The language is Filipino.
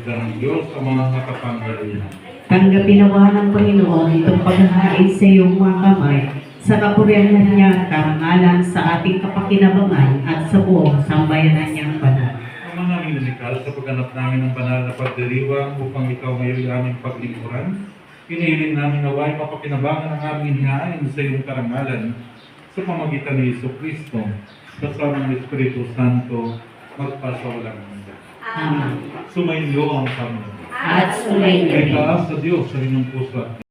ka ng Diyos sa mga makapangyarihan. Tanggapin nawa ng Panginoon itong paghahain sa iyong mga kamay sa kapurihan niya karangalan sa ating kapakinabangan at sa buong sambayanan niyang banal. Ama namin nalikal sa pagganap namin ng banal na pagdiriwang upang ikaw ngayon aming paglingkuran, hinihiling namin naway mapakinabangan ang aming inihain sa iyong karangalan sa pamagitan ni Jesucristo, kasama ng Espiritu Santo, magpasawalang hanggan. Amen. Sumainyo ang Panginoon. At sumainyo Ay rin. taas sa Diyos sa inyong puso at